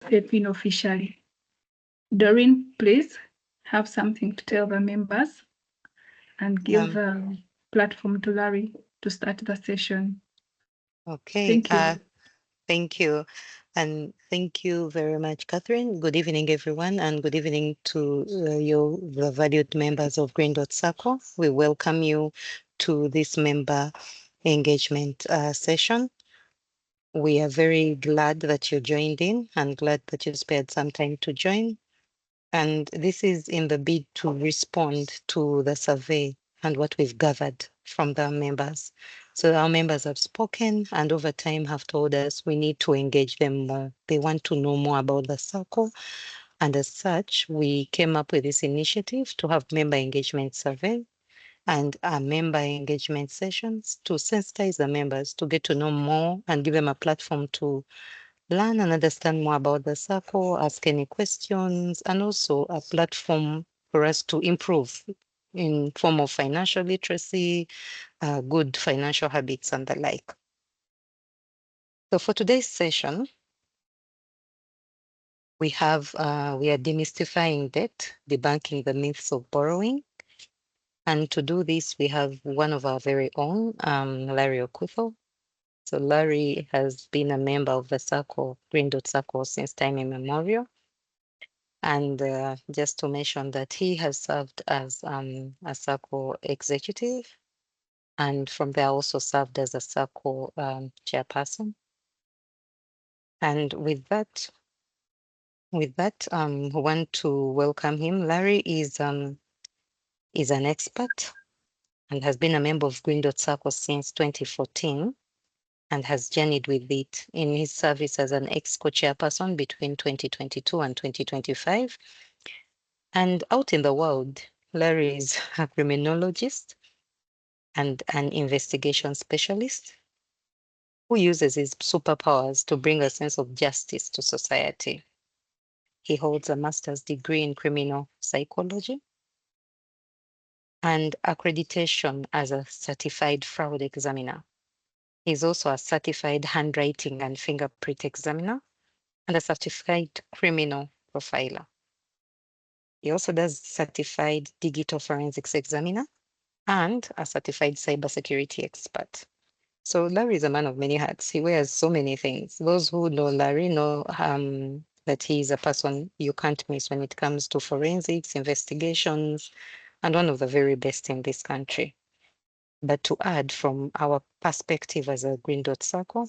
step in officially. Doreen, please have something to tell the members and give a platform to Larry to start the session. Okay. Thank you. Thank you. And thank you very much, Catherine. Good evening, everyone, and good evening to the valued members of Green Dot Circle. We welcome you to this member engagement session. We are very glad that you joined in and glad that you spared some time to join. And this is in the bid to respond to the survey and what we've gathered from the members. So our members have spoken and over time have told us we need to engage them more. They want to know more about the circle. And as such, we came up with this initiative to have member engagement survey and member engagement sessions to sensitize the members to get to know more and give them a platform to learn and understand more about the circle, ask any questions, and also a platform for us to improve in form of financial literacy, good financial habits, and the like. So for today's session, we are demystifying debt, debunking the myths of borrowing. And to do this, we have one of our very own, Larry Okutho. So Larry has been a member of the circle, Green Dot Circle, since time immemorial. And just to mention that he has served as a circle executive, and from there also served as a circle chairperson. And with that, we want to welcome him. Larry is an expert and has been a member of Green Dot Circle since 2014 and has journeyed with it in his service as an ex-co chairperson between 2022 and 2025. And out in the world, Larry is a criminologist and an investigation specialist who uses his superpowers to bring a sense of justice to society. He holds a master's degree in criminal psychology and accreditation as a certified fraud examiner. He's also a certified handwriting and fingerprint examiner and a certified criminal profiler. He also does certified digital forensics examiner and a certified cybersecurity expert. So Larry is a man of many hats. He wears so many things. Those who know Larry know that he is a person you can't miss when it comes to forensics, investigations, and one of the very best in this country. But to add from our perspective as a Green Dot Circle,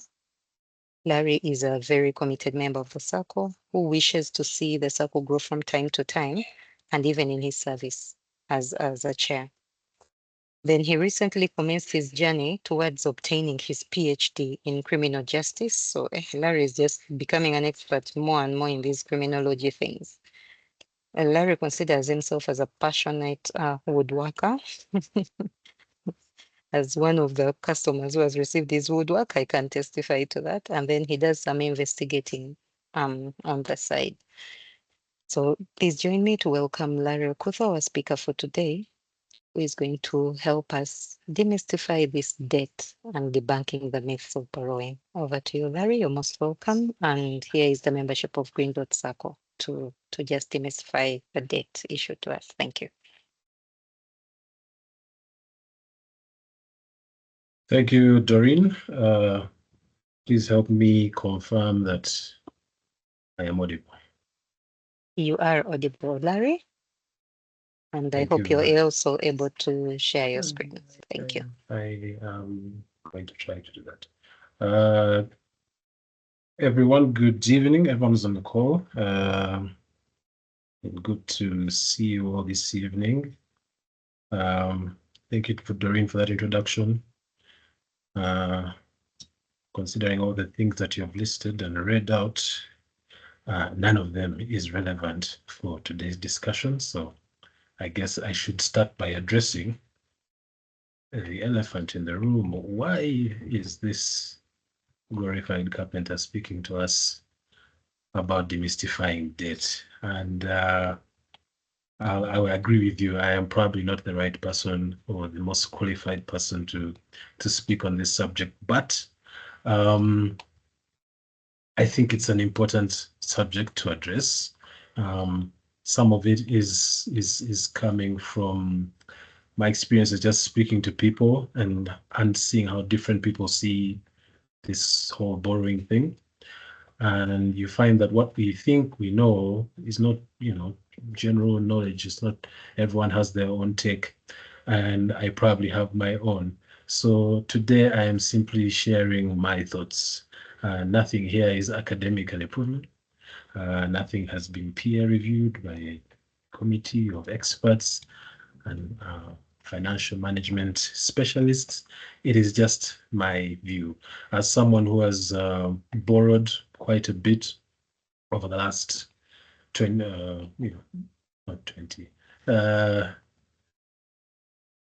Larry is a very committed member of the circle who wishes to see the circle grow from time to time, and even in his service as a chair. Then he recently commenced his journey towards obtaining his PhD in criminal justice. So Larry is just becoming an expert more and more in these criminology things. Larry considers himself as a passionate woodworker. As one of the customers who has received his woodwork, I can testify to that. And then he does some investigating on the side. So please join me to welcome Larry Okutho, our speaker for today, who is going to help us demystify this debt and debunking the myths of borrowing. Over to you, Larry. You're most welcome. And here is the membership of Green Dot Circle to just demystify the debt issue to us. Thank you. Thank you, Doreen. Please help me confirm that I am audible. You are audible, Larry. And I hope you're also able to share your screen. Thank you. I am going to try to do that. Everyone, good evening. Everyone's on the call. Good to see you all this evening. Thank you for Doreen for that introduction. Considering all the things that you have listed and read out, none of them is relevant for today's discussion. So I guess I should start by addressing the elephant in the room. Why is this glorified carpenter speaking to us about demystifying debt? And I will agree with you. I am probably not the right person or the most qualified person to speak on this subject. But I think it's an important subject to address. Some of it is coming from my experiences just speaking to people and seeing how different people see this whole borrowing thing. And you find that what we think we know is not, general knowledge. It's not, everyone has their own take, and I probably have my own. So today I am simply sharing my thoughts. Nothing here is academically proven. Nothing has been peer reviewed by a committee of experts and financial management specialists. It is just my view. As someone who has borrowed quite a bit over the last 20, not 20,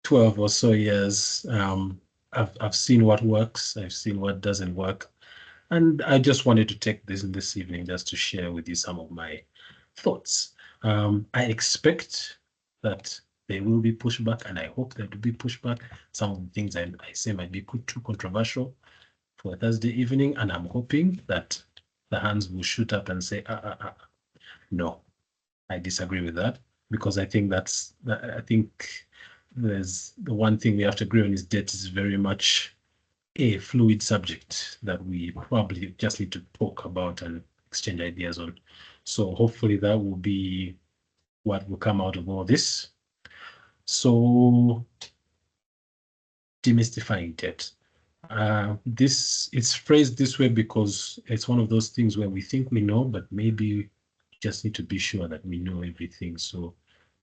12 or so years, I've seen what works, I've seen what doesn't work. And I just wanted to take this evening just to share with you some of my thoughts. I expect that there will be pushback, and I hope there will be pushback. Some of the things I say might be too controversial for Thursday evening, and I'm hoping that the hands will shoot up and say, no, I disagree with that, because I think there's the one thing we have to agree on is debt is very much a fluid subject that we probably just need to talk about and exchange ideas on. So hopefully that will be what will come out of all this. So demystifying debt. It's phrased this way because it's one of those things where we think we know, but maybe just need to be sure that we know everything. So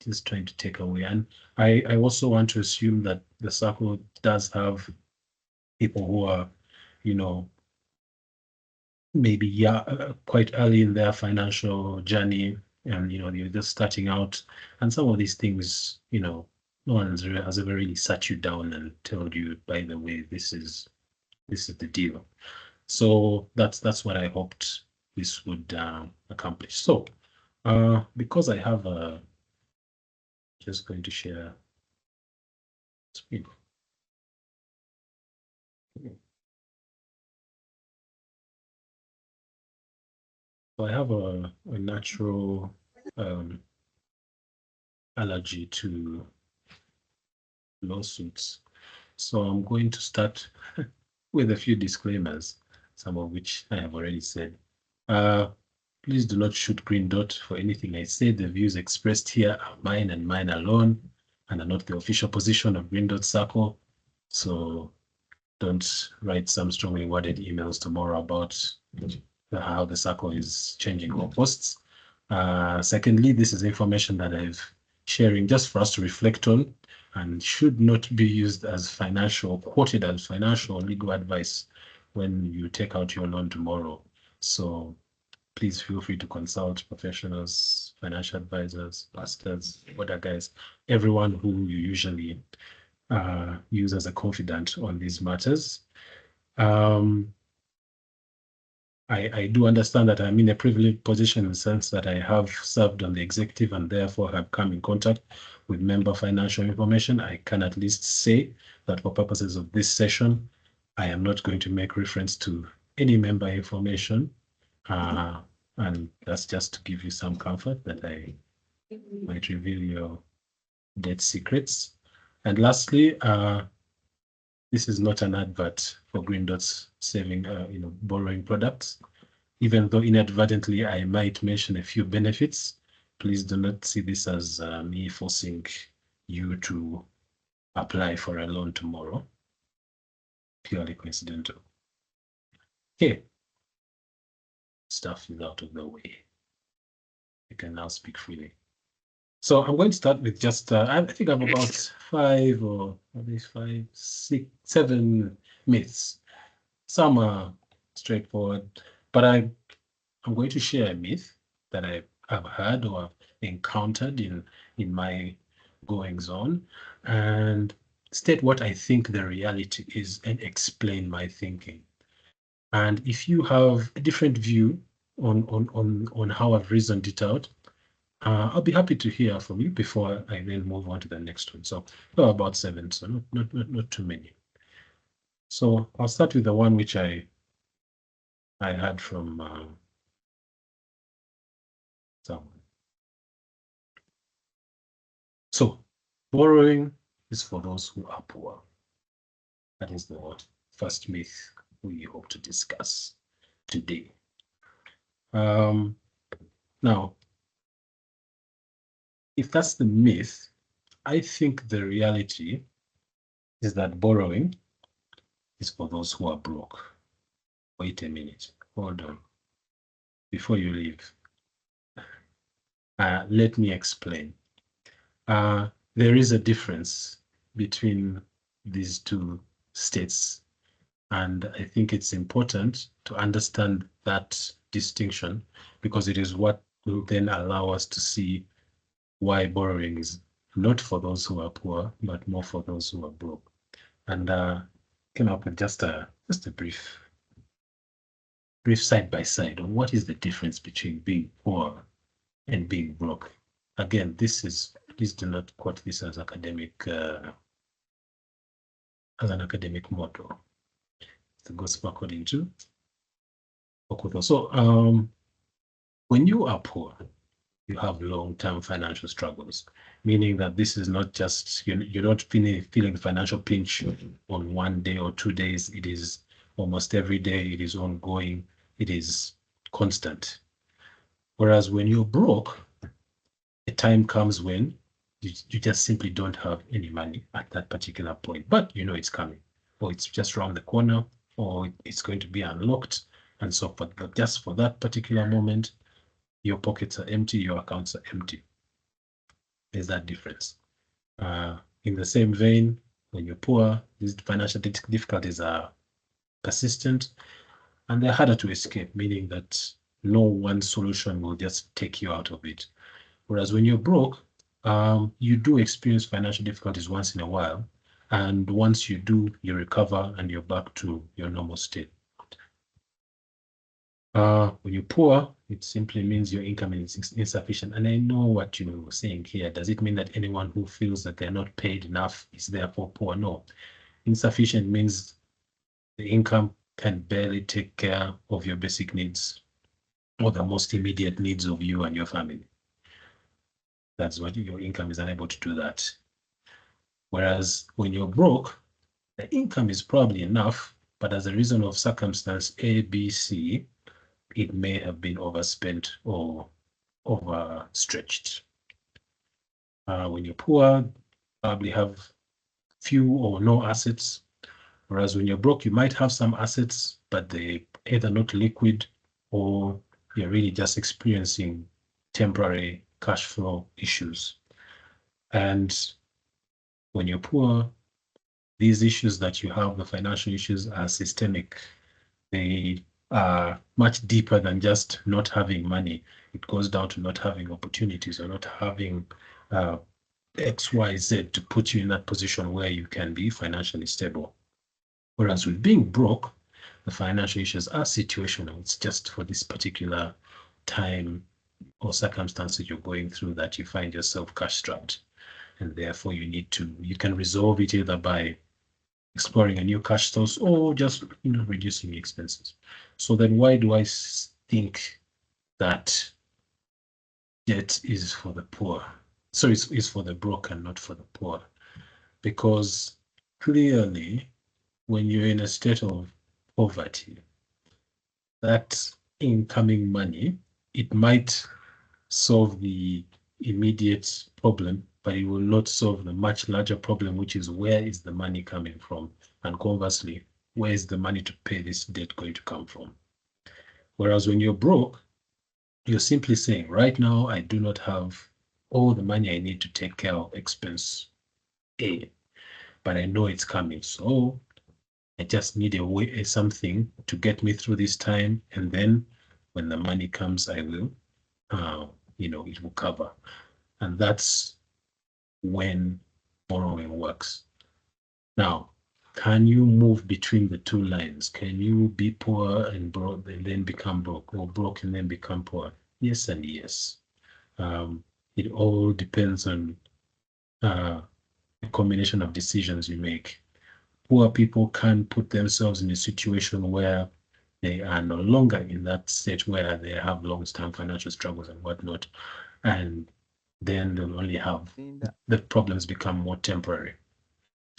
just trying to take away. And I also want to assume that the circle does have people who are, maybe quite early in their financial journey, and they're just starting out, and some of these things, no one has ever really sat you down and told you, by the way, this is the deal. So that's what I hoped this would accomplish. So because I have just going to share screen. So I have a natural allergy to lawsuits. So I'm going to start with a few disclaimers, some of which I have already said. Please do not shoot Green Dot for anything I say. The views expressed here are mine and mine alone, and are not the official position of Green Dot Circle. So don't write some strongly worded emails tomorrow about how the circle is changing our posts. Secondly, this is information that I'm sharing just for us to reflect on, and should not be used as quoted as financial or legal advice when you take out your loan tomorrow. So please feel free to consult professionals, financial advisors, pastors, other guys, everyone who you usually use as a confidant on these matters. I do understand that I'm in a privileged position in the sense that I have served on the executive and therefore have come in contact with member financial information. I can at least say that for purposes of this session, I am not going to make reference to any member information. And that's just to give you some comfort that I might reveal your debt secrets. And lastly, this is not an advert for Green Dot's saving, borrowing products. Even though inadvertently I might mention a few benefits, please do not see this as me forcing you to apply for a loan tomorrow. Purely coincidental. Okay. Stuff is out of the way. I can now speak freely. So I'm going to start with just, I think I have about 7 myths. Some are straightforward, but I'm going to share a myth that I have heard or encountered in my goings on, and state what I think the reality is and explain my thinking. And if you have a different view on how I've reasoned it out, I'll be happy to hear from you before I then move on to the next one. So about 7, so not too many. So I'll start with the one which I I heard from someone. So borrowing is for those who are poor. That is the first myth we hope to discuss today. Now, if that's the myth, I think the reality is that borrowing is for those who are broke. Wait a minute, hold on. Before you leave, let me explain. There is a difference between these two states, and I think it's important to understand that distinction because it is what will then allow us to see why borrowing is not for those who are poor, but more for those who are broke. And came up with just a brief side by side on what is the difference between being poor and being broke. Again, please do not quote this as academic as an academic motto. The gospel according to Okutho. So when you are poor, you have long-term financial struggles, meaning that this is not just, you're not feeling the financial pinch on 1 day or 2 days. It is almost every day. It is ongoing. It is constant. Whereas when you're broke, a time comes when you just simply don't have any money at that particular point, but you know it's coming, or it's just around the corner, or it's going to be unlocked, and so forth. But just for that particular moment, your pockets are empty, your accounts are empty. There's that difference. In the same vein, when you're poor, these financial difficulties are persistent and they're harder to escape, meaning that no one solution will just take you out of it. Whereas when you're broke, you do experience financial difficulties once in a while. And once you do, you recover and you're back to your normal state. When you're poor, it simply means your income is insufficient. And I know what you're saying here. Does it mean that anyone who feels that they're not paid enough is therefore poor? No. Insufficient means the income can barely take care of your basic needs or the most immediate needs of you and your family. That's what your income is unable to do that. Whereas when you're broke, the income is probably enough, but as a reason of circumstance A, B, C, it may have been overspent or overstretched. When you're poor, probably have few or no assets. Whereas when you're broke, you might have some assets, but they either not liquid or you're really just experiencing temporary cash flow issues. And when you're poor, these issues that you have, the financial issues, are systemic. They are much deeper than just not having money. It goes down to not having opportunities or not having X, Y, Z to put you in that position where you can be financially stable. Whereas with being broke, the financial issues are situational. It's just for this particular time or circumstances you're going through that you find yourself cash strapped. And therefore you can resolve it either by exploring a new cash source or just reducing expenses. So then why do I think that debt is for the poor? So it's for the broke and not for the poor. Because clearly when you're in a state of poverty, that incoming money, it might solve the immediate problem, but it will not solve the much larger problem, which is where is the money coming from? And conversely, where is the money to pay this debt going to come from? Whereas when you're broke, you're simply saying, right now, I do not have all the money I need to take care of expense A, but I know it's coming. So I just need something to get me through this time. And then when the money comes, I will, it will cover. And that's when borrowing works. Now, can you move between the two lines? Can you be poor and broke and then become broke, or broke and then become poor? Yes and yes. It all depends on a combination of decisions you make. Poor people can put themselves in a situation where they are no longer in that state where they have long-term financial struggles and whatnot, and then they'll only have the problems become more temporary.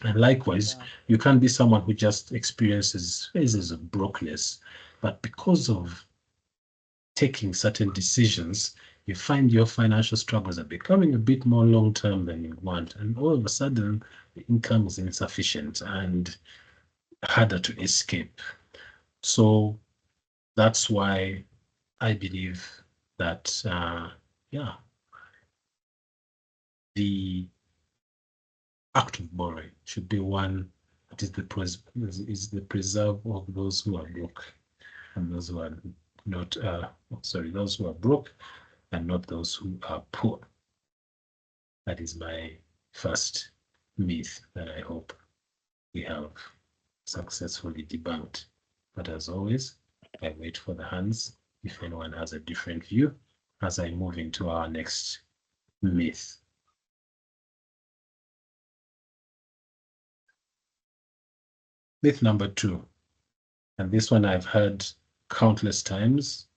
And likewise, you can't be someone who just experiences phases of brokenness, but because of taking certain decisions, you find your financial struggles are becoming a bit more long-term than you want, and all of a sudden the income is insufficient and harder to escape. So that's why I believe that the act of borrowing should be one that is the preserve of those who are broke and those who are not those who are broke and not those who are poor. That is my first myth that I hope we have successfully debunked. But as always, I wait for the hands if anyone has a different view as I move into our next myth. Myth number 2, and this one I've heard countless times: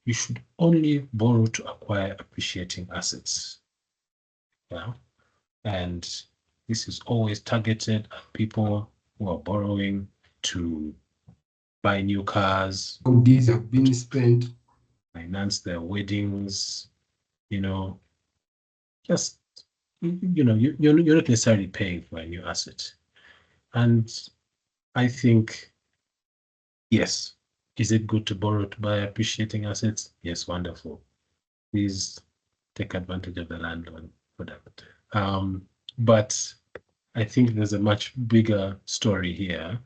you should only borrow to acquire appreciating assets. Yeah. And this is always targeted at people who are borrowing to buy new cars. These have been spent. Finance their weddings, just, you're not necessarily paying for a new asset. And I think, yes, is it good to borrow to buy appreciating assets? Yes, wonderful. Please take advantage of the landlord for that. But I think there's a much bigger story here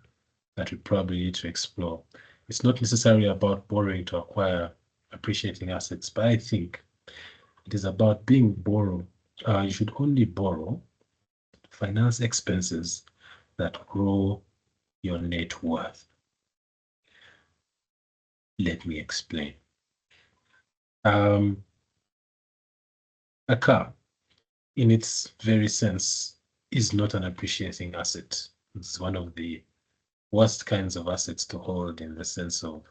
that we probably need to explore. It's not necessarily about borrowing to acquire appreciating assets, but I think it is about being borrowed. You should only borrow to finance expenses that grow your net worth. Let me explain. A car, in its very sense, is not an appreciating asset. It's one of the worst kinds of assets to hold, in the sense of,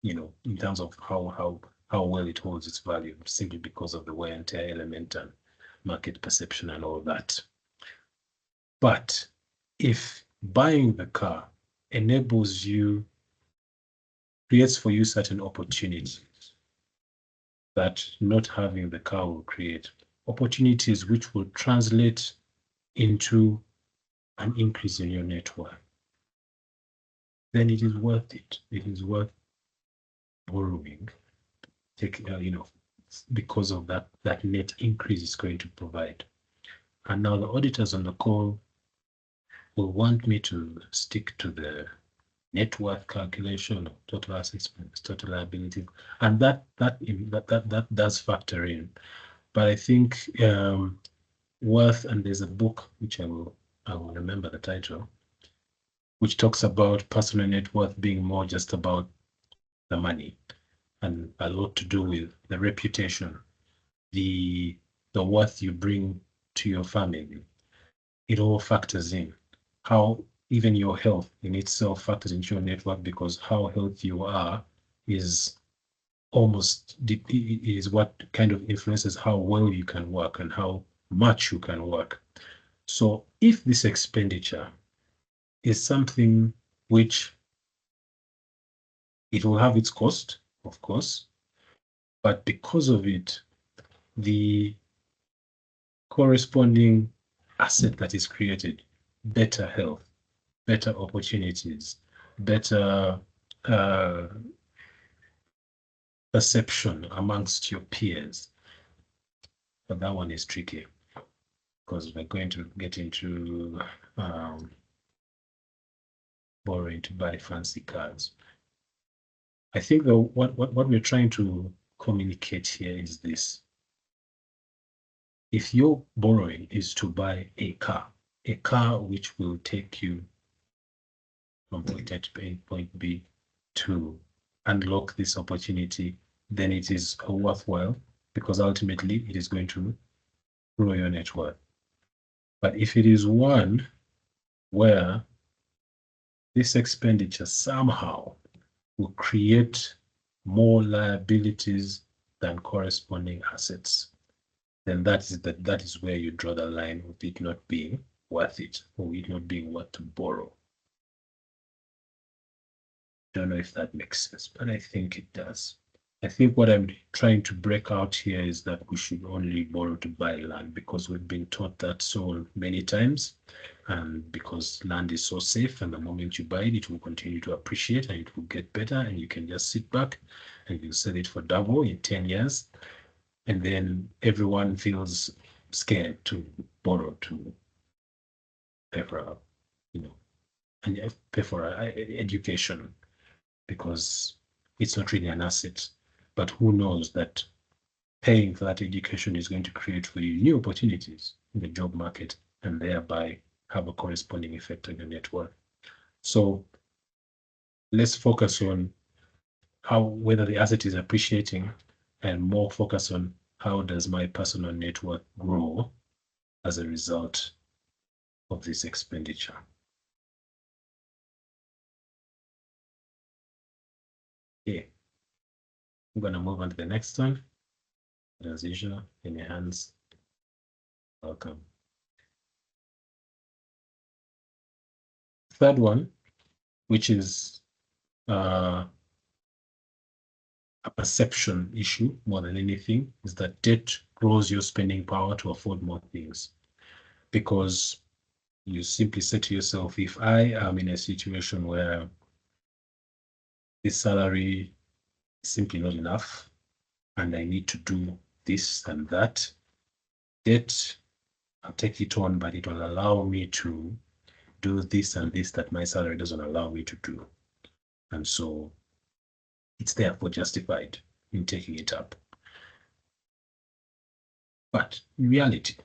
in terms of how well it holds its value, simply because of the wear and tear element and market perception and all that. But if buying the car enables you, creates for you certain opportunities that not having the car will create, opportunities which will translate into an increase in your net worth, then it is worth it. It is worth borrowing, because of that net increase it's going to provide. And now the auditors on the call will want me to stick to the net worth calculation of total assets minus total liabilities, and that does factor in. But I think worth, and there's a book which I will remember the title, which talks about personal net worth being more just about the money and a lot to do with the reputation, the worth you bring to your family. It all factors in. How even your health in itself factors into your net worth, because how healthy you are is what kind of influences how well you can work and how much you can work. So if this expenditure is something which it will have its cost, of course, but because of it, the corresponding asset that is created, better health, better opportunities, better perception amongst your peers. But that one is tricky, because we're going to get into borrowing to buy fancy cars. I think what we're trying to communicate here is this: if your borrowing is to buy a car which will take you from point A to point B to unlock this opportunity, then it is worthwhile, because ultimately it is going to grow your net worth. But if it is one where this expenditure somehow will create more liabilities than corresponding assets, then that is where you draw the line of it not being worth it, or it not being worth to borrow. Don't know if that makes sense, but I think it does. I think what I'm trying to break out here is that we should only borrow to buy land, because we've been taught that so many times, and because land is so safe, and the moment you buy it, it will continue to appreciate and it will get better, and you can just sit back and you sell it for double in 10 years. And then everyone feels scared to borrow to pay for, and pay for education, because it's not really an asset. But who knows that paying for that education is going to create for you new opportunities in the job market, and thereby have a corresponding effect on your net worth. So let's focus on whether the asset is appreciating, and more focus on how does my personal net worth grow as a result of this expenditure. Okay, I'm going to move on to the next one. As usual, in your hands. Welcome. Third one, which is a perception issue more than anything, is that debt grows your spending power to afford more things. Because you simply say to yourself, if I am in a situation where this salary is simply not enough and I need to do this and that, debt, I'll take it on, but it will allow me to do this and this that my salary doesn't allow me to do. And so it's therefore justified in taking it up. But in reality,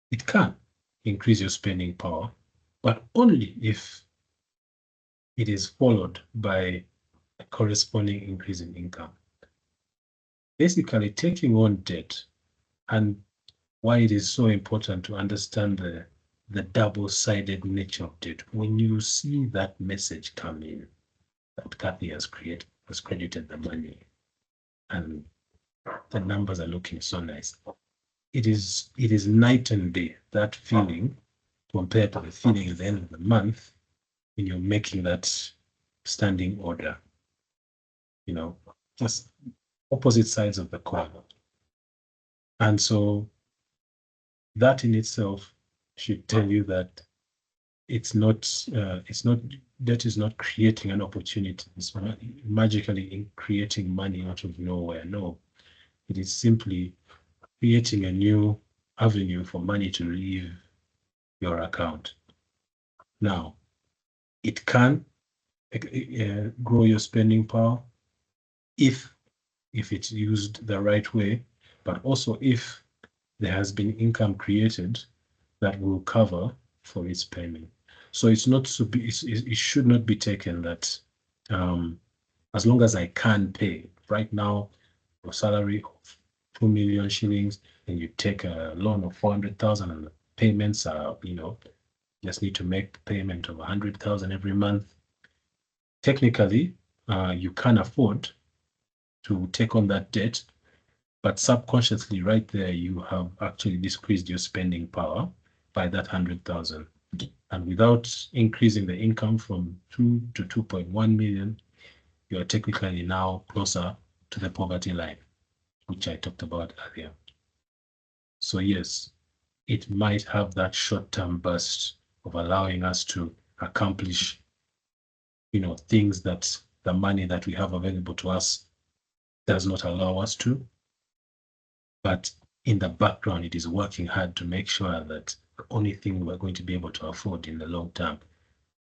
it can increase your spending power, but only if it is followed by a corresponding increase in income. Basically, taking on debt, and why it is so important to understand the double-sided nature of debt. When you see that message come in, that Kathy has credited the money, and the numbers are looking so nice, it is night and day, that feeling, compared to the feeling at the end of the month when you're making that standing order. Just opposite sides of the coin. And so that in itself should tell you that debt is not creating an opportunity. It's not magically creating money out of nowhere. No, it is simply creating a new avenue for money to leave your account. Now, it can grow your spending power if it's used the right way, but also if there has been income created that will cover for its payment. So it should not be taken that as long as I can pay. Right now, your salary of 2 million shillings, and you take a loan of 400,000, and the payments are, just need to make the payment of 100,000 every month. Technically, you can afford to take on that debt, but subconsciously right there, you have actually decreased your spending power by that 100,000. And without increasing the income from 2 to 2.1 million, you are technically now closer to the poverty line, which I talked about earlier. So yes, it might have that short-term burst of allowing us to accomplish, things that the money that we have available to us does not allow us to. But in the background, it is working hard to make sure that the only thing we're going to be able to afford in the long term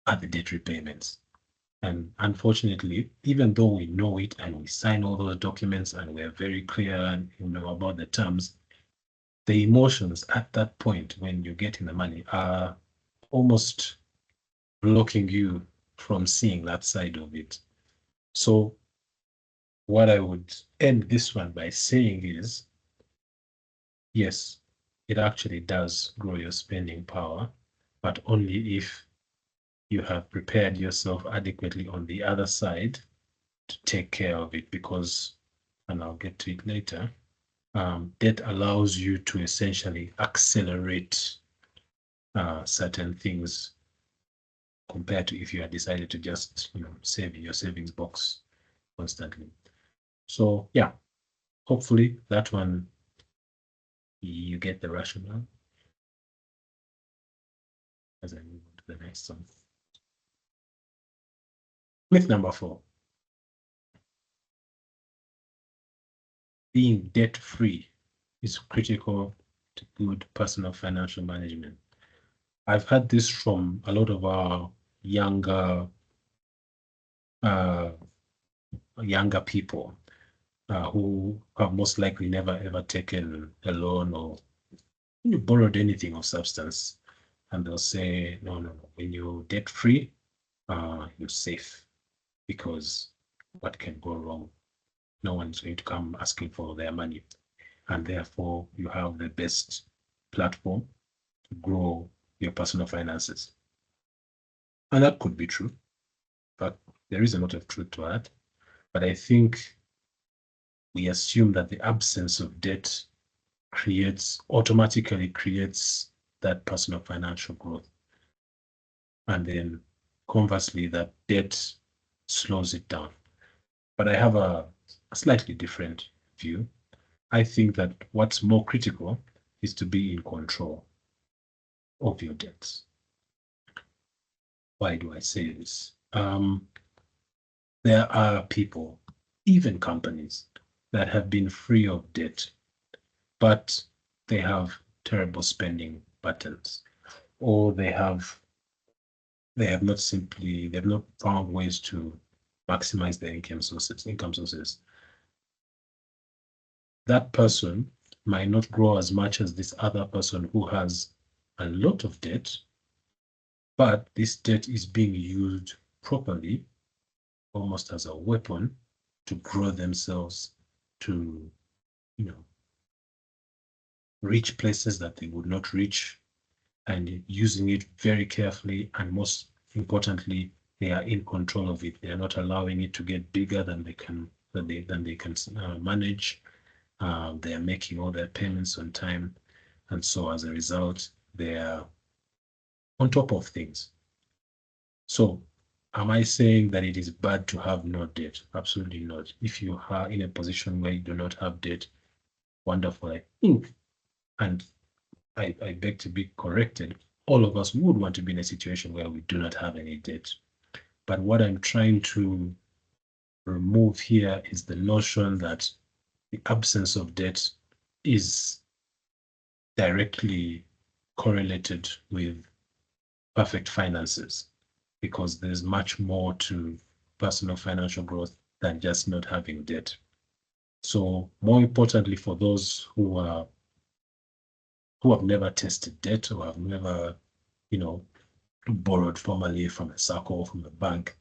are the debt repayments. And unfortunately, even though we know it and we sign all those documents and we're very clear and about the terms, the emotions at that point when you're getting the money are almost blocking you from seeing that side of it. So what I would end this one by saying is, yes, it actually does grow your spending power, but only if you have prepared yourself adequately on the other side to take care of it, because, and I'll get to it later, debt allows you to essentially accelerate certain things compared to if you had decided to just, save in your savings box constantly. So yeah, hopefully that one you get the rationale as I move on to the next one. Myth number 4. Being debt-free is critical to good personal financial management. I've had this from a lot of our younger people who have most likely never ever taken a loan or borrowed anything of substance, and they'll say, no, when you're debt-free, you're safe, because what can go wrong? No one's going to come asking for their money, and therefore you have the best platform to grow your personal finances. And that could be true, but there is a lot of truth to that. But I think we assume that the absence of debt automatically creates that personal financial growth. And then conversely, that debt slows it down. But I have a slightly different view. I think that what's more critical is to be in control of your debts. Why do I say this? There are people, even companies, that have been free of debt, but they have terrible spending patterns, or they've not found ways to maximize their income sources. That person might not grow as much as this other person who has a lot of debt, but this debt is being used properly, almost as a weapon to grow themselves to, reach places that they would not reach, and using it very carefully, and most importantly, they are in control of it. They are not allowing it to get bigger than they can manage. They are making all their payments on time, and so as a result, they are on top of things. So, am I saying that it is bad to have no debt? Absolutely not. If you are in a position where you do not have debt, wonderful, I think, and I beg to be corrected, all of us would want to be in a situation where we do not have any debt. But what I'm trying to remove here is the notion that the absence of debt is directly correlated with perfect finances, because there's much more to personal financial growth than just not having debt. So more importantly, for those who have never tested debt, or have never, borrowed formally from a circle or from a bank,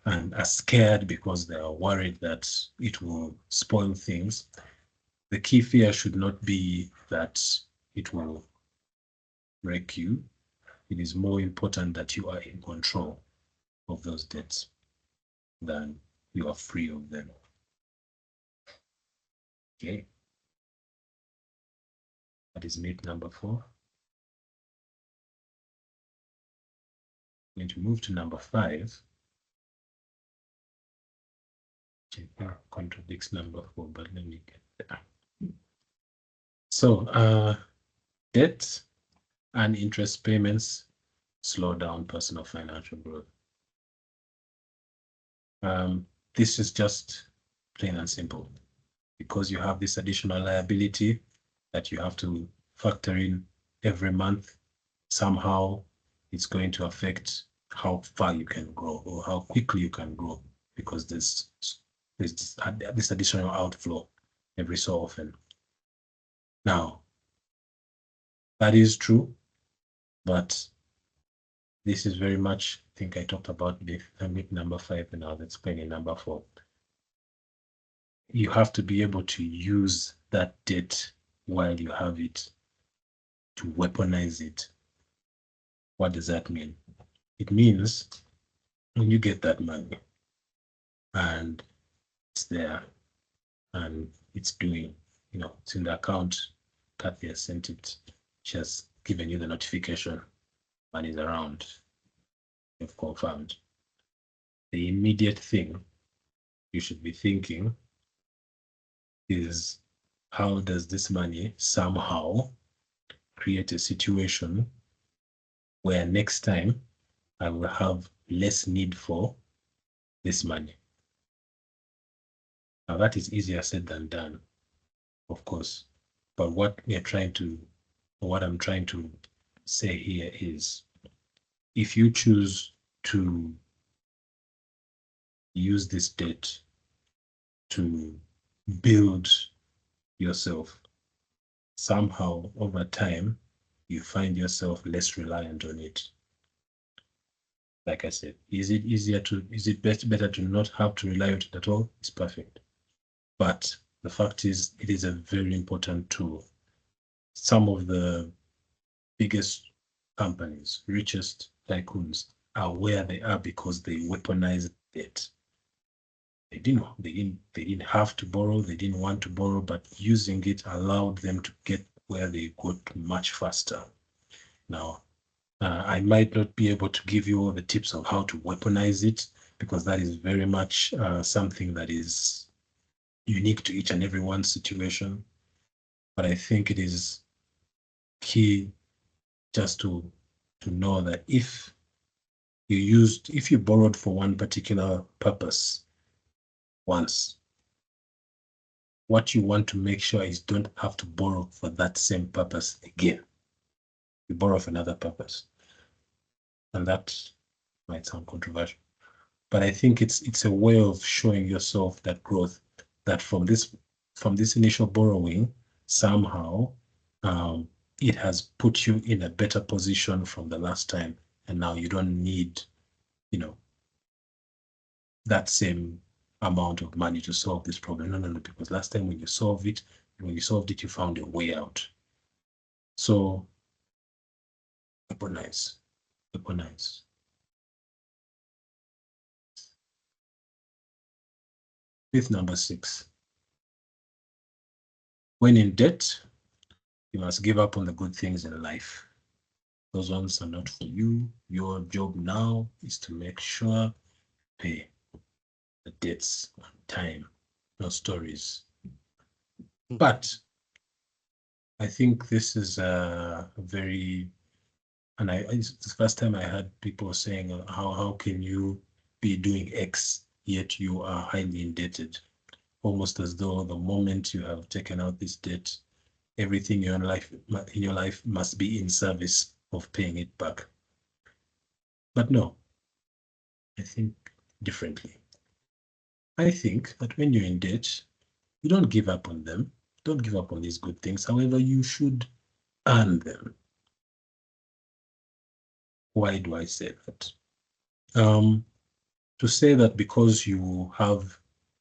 and are scared because they are worried that it will spoil things, the key fear should not be that it will wreck you. It is more important that you are in control of those debts than you are free of them. Okay. That is myth number 4. I'm going to move to number 5. Which I think contradicts number 4, but let me get there. So, debt and interest payments slow down personal financial growth. This is just plain and simple, because you have this additional liability that you have to factor in every month. Somehow it's going to affect how far you can grow or how quickly you can grow, because there's this additional outflow every so often. Now, that is true, but this is very much, I think I talked about myth number 5, and now let's explain number 4. You have to be able to use that debt while you have it, to weaponize it. What does that mean? It means when you get that money and it's there and it's doing, it's in the account, Kathy has sent it, she has given you the notification, money's around, you've confirmed. The immediate thing you should be thinking is, how does this money somehow create a situation where next time I will have less need for this money? Now that is easier said than done, of course. But what I'm trying to say here is, if you choose to use this debt to build yourself, somehow over time, you find yourself less reliant on it. Like I said, is it better to not have to rely on it at all? It's perfect. But the fact is, it is a very important tool. Some of the biggest companies, richest tycoons, are where they are because they weaponized debt. They didn't have to borrow, they didn't want to borrow, but using it allowed them to get where they got much faster. Now, I might not be able to give you all the tips of how to weaponize it, because that is very much something that is unique to each and everyone's situation. But I think it is key just to know that if you borrowed for one particular purpose once, what you want to make sure is don't have to borrow for that same purpose again. You borrow for another purpose. And that might sound controversial, but I think it's a way of showing yourself that growth, that from this initial borrowing, somehow it has put you in a better position from the last time, and now you don't need that same amount of money to solve this problem. No, because last time when you solved it, you found a way out. So weaponize. Myth number 6. When in debt, you must give up on the good things in life. Those ones are not for you. Your job now is to make sure you pay the debts on time. No stories. But I think this is a very, and it's the first time I heard people saying, how can you be doing X yet you are highly indebted? Almost as though the moment you have taken out this debt, everything in your life must be in service of paying it back. But no, I think differently. I think that when you're in debt, you don't give up on them. Don't give up on these good things. However, you should earn them. Why do I say that? To say that because you have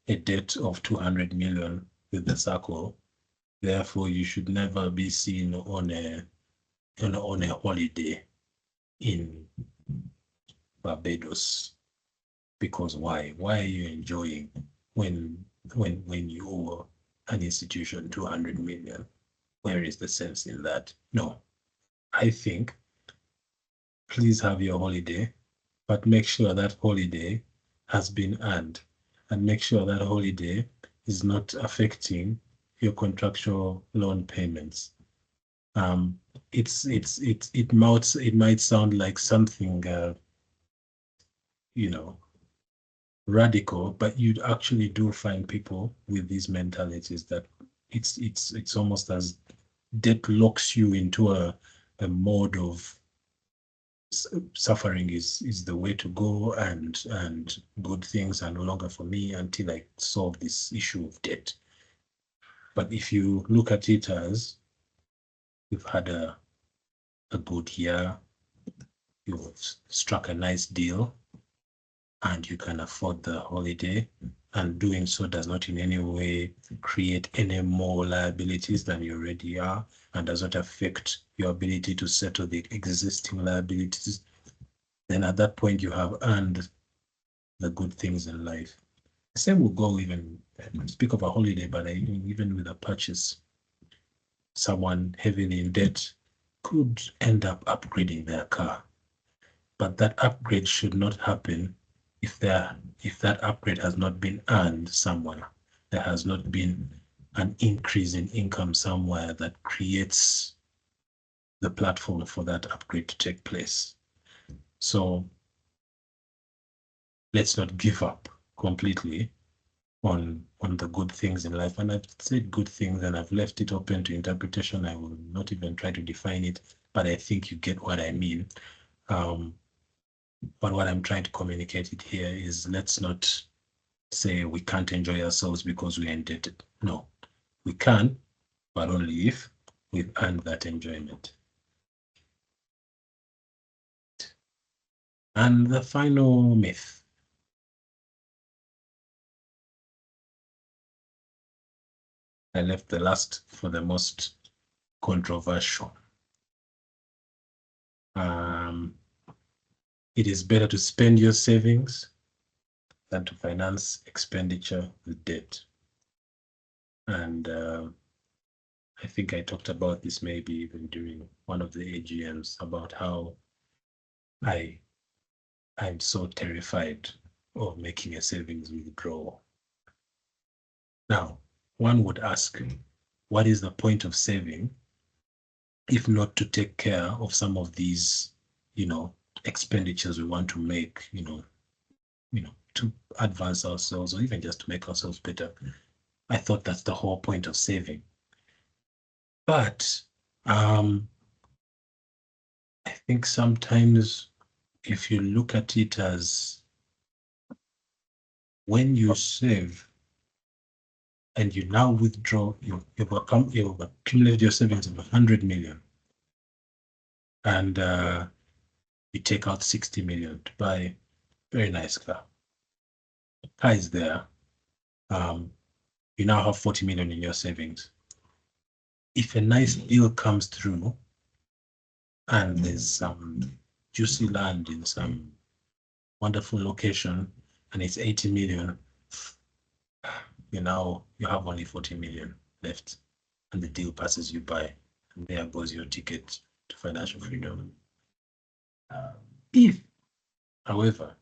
a debt of 200 million with the circle, therefore you should never be seen on a holiday in Barbados. Because why? Why are you enjoying when you owe an institution 200 million? Where is the sense in that? No, I think please have your holiday, but make sure that holiday has been earned, and make sure that holiday is not affecting your contractual loan payments. It might sound like something radical, but you actually do find people with these mentalities that it's almost as debt locks you into a mode of suffering is the way to go, and good things are no longer for me until I solve this issue of debt. But if you look at it as you've had a good year, you've struck a nice deal, and you can afford the holiday, and doing so does not in any way create any more liabilities than you already are, and does not affect your ability to settle the existing liabilities, then at that point you have earned the good things in life. The same will go even, speak of a holiday, but even with a purchase, someone heavily in debt could end up upgrading their car. But that upgrade should not happen if that upgrade has not been earned somewhere. There has not been an increase in income somewhere that creates the platform for that upgrade to take place. So let's not give up completely on the good things in life. And I've said good things and I've left it open to interpretation. I will not even try to define it, but I think you get what I mean. But what I'm trying to communicate it here is, let's not say we can't enjoy ourselves because we're indebted. No, we can, but only if we've earned that enjoyment. And the final myth. I left the last for the most controversial. It is better to spend your savings than to finance expenditure with debt. And I think I talked about this maybe even during one of the AGMs about how I'm so terrified of making a savings withdrawal. Now, one would ask, what is the point of saving if not to take care of some of these, expenditures we want to make, to advance ourselves or even just to make ourselves better? I thought that's the whole point of saving. But I think sometimes if you look at it as, when you save and you now withdraw, you've accumulated your savings of 100 million, and you take out 60 million to buy a very nice car. The car is there. You now have 40 million in your savings. If a nice deal comes through and there's some juicy land in some wonderful location and it's 80 million, you have only 40 million left and the deal passes you by, and there goes your ticket to financial freedom. If, however,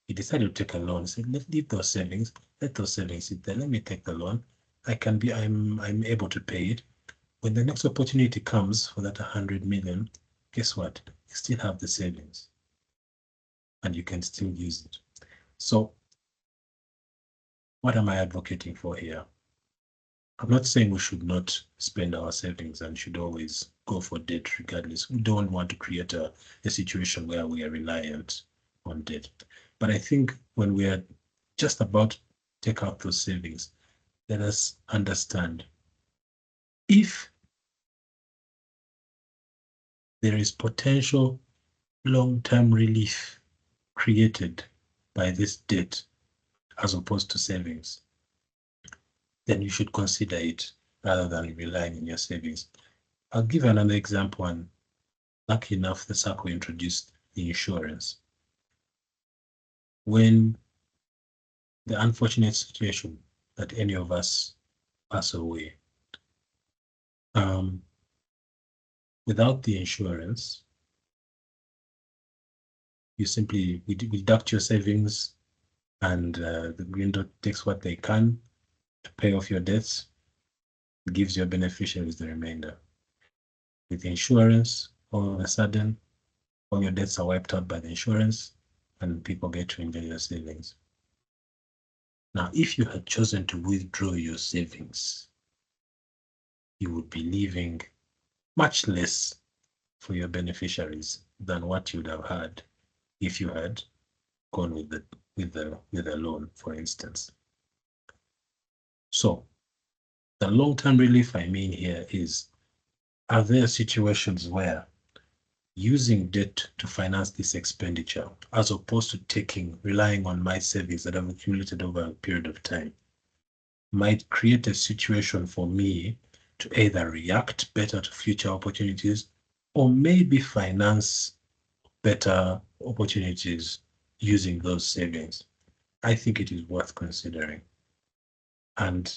you decide to take a loan, say, let's leave those savings, let those savings sit there, let me take the loan. I'm able to pay it. When the next opportunity comes for that 100 million, guess what? You still have the savings and you can still use it. So what am I advocating for here? I'm not saying we should not spend our savings and should always go for debt regardless. We don't want to create a situation where we are reliant on debt. But I think when we are just about to take out those savings, let us understand, if there is potential long-term relief created by this debt as opposed to savings, then you should consider it rather than relying on your savings. I'll give another example, and lucky enough, the SACCO introduced the insurance. When the unfortunate situation that any of us pass away, without the insurance, you simply deduct your savings, and the Green Dot takes what they can to pay off your debts, gives your beneficiaries the remainder. With insurance, all of a sudden, all your debts are wiped out by the insurance and people get to enjoy your savings. Now, if you had chosen to withdraw your savings, you would be leaving much less for your beneficiaries than what you'd have had if you had gone with the loan, for instance. So the long-term relief I mean here is, are there situations where using debt to finance this expenditure, as opposed to relying on my savings that have accumulated over a period of time, might create a situation for me to either react better to future opportunities or maybe finance better opportunities using those savings, I think it is worth considering. And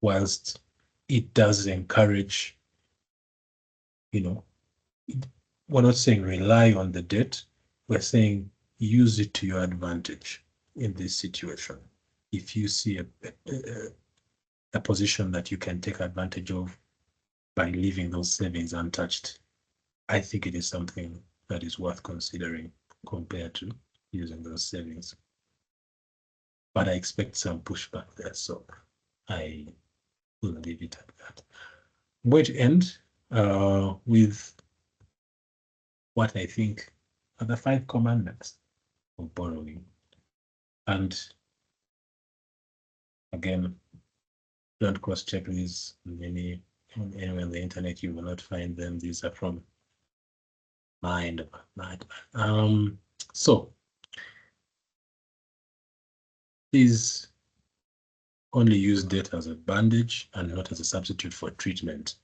whilst it does encourage, we're not saying rely on the debt, we're saying use it to your advantage in this situation. If you see a position that you can take advantage of by leaving those savings untouched, I think it is something that is worth considering compared to using those savings. But I expect some pushback there, so I will leave it at that. I'm going to end with what I think are the 5 commandments of borrowing. And again, don't cross-check these anywhere on the internet. You will not find them. These are from mind. So please only use debt as a bandage and not as a substitute for treatment.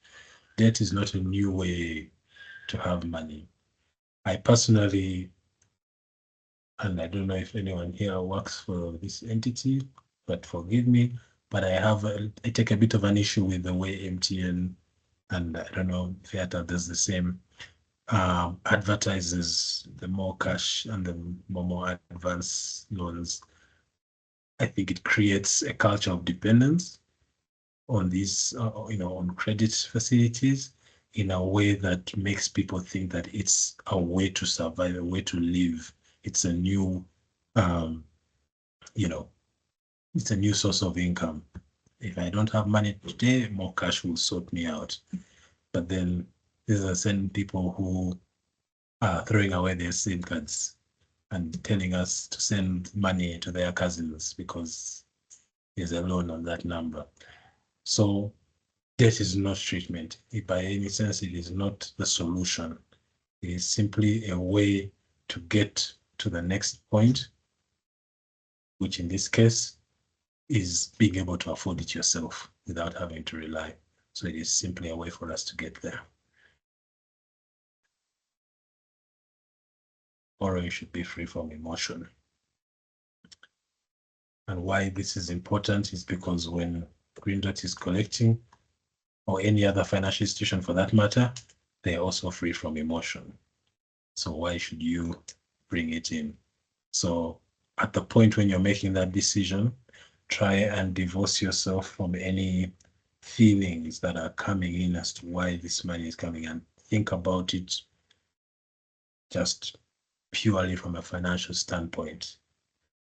Debt is not a new way to have money. I personally, and I don't know if anyone here works for this entity, but forgive me, but I take a bit of an issue with the way MTN, and I don't know if Airtel does the same, advertises the more cash and the more advanced loans. I think it creates a culture of dependence on these, on credit facilities in a way that makes people think that it's a way to survive, a way to live. It's a new, it's a new source of income. If I don't have money today, more cash will sort me out. But then these are certain people who are throwing away their SIM cards and telling us to send money to their cousins because there's a loan on that number. So debt is not treatment. By any sense, it is not the solution. It is simply a way to get to the next point, which in this case is being able to afford it yourself without having to rely. So it is simply a way for us to get there. Borrowing should be free from emotion. And why this is important is because when Green Dot is collecting, or any other financial institution for that matter, they're also free from emotion. So why should you bring it in? So at the point when you're making that decision, try and divorce yourself from any feelings that are coming in as to why this money is coming, and think about it just purely from a financial standpoint.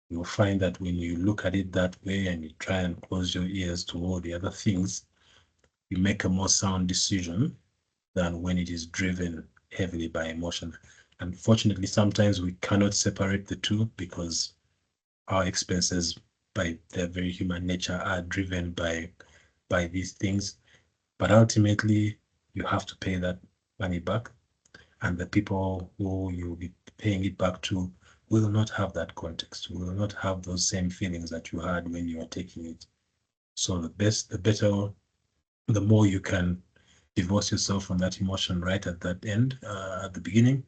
You'll find that when you look at it that way and you try and close your ears to all the other things, you make a more sound decision than when it is driven heavily by emotion. Unfortunately, sometimes we cannot separate the two because our expenses, by their very human nature, are driven by these things. But ultimately, you have to pay that money back, and the people who you'll be paying it back to will not have that context, will not have those same feelings that you had when you were taking it. So the more you can divorce yourself from that emotion right at that end, at the beginning,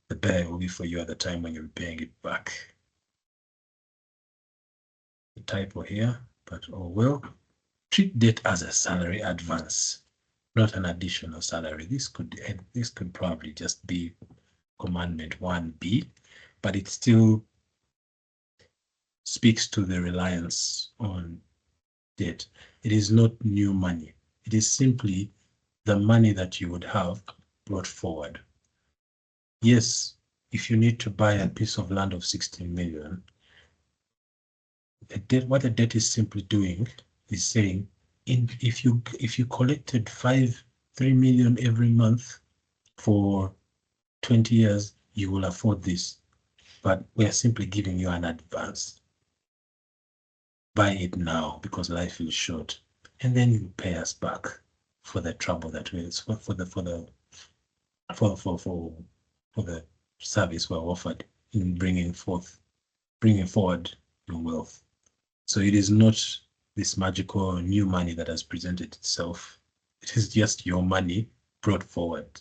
the better it will be for you at the time when you're paying it back. The typo here, but oh well. Treat debt as a salary advance, not an additional salary. This could probably just be commandment 1B, but it still speaks to the reliance on debt. It is not new money. It is simply the money that you would have brought forward. Yes, if you need to buy a piece of land of 16 million, what the debt is simply doing is saying, if you collected 3 million every month for 20 years, you will afford this. But we are simply giving you an advance. Buy it now because life is short, and then you pay us back for the trouble that we for the service we're offered in bringing forward your wealth. So it is not this magical new money that has presented itself. It is just your money brought forward.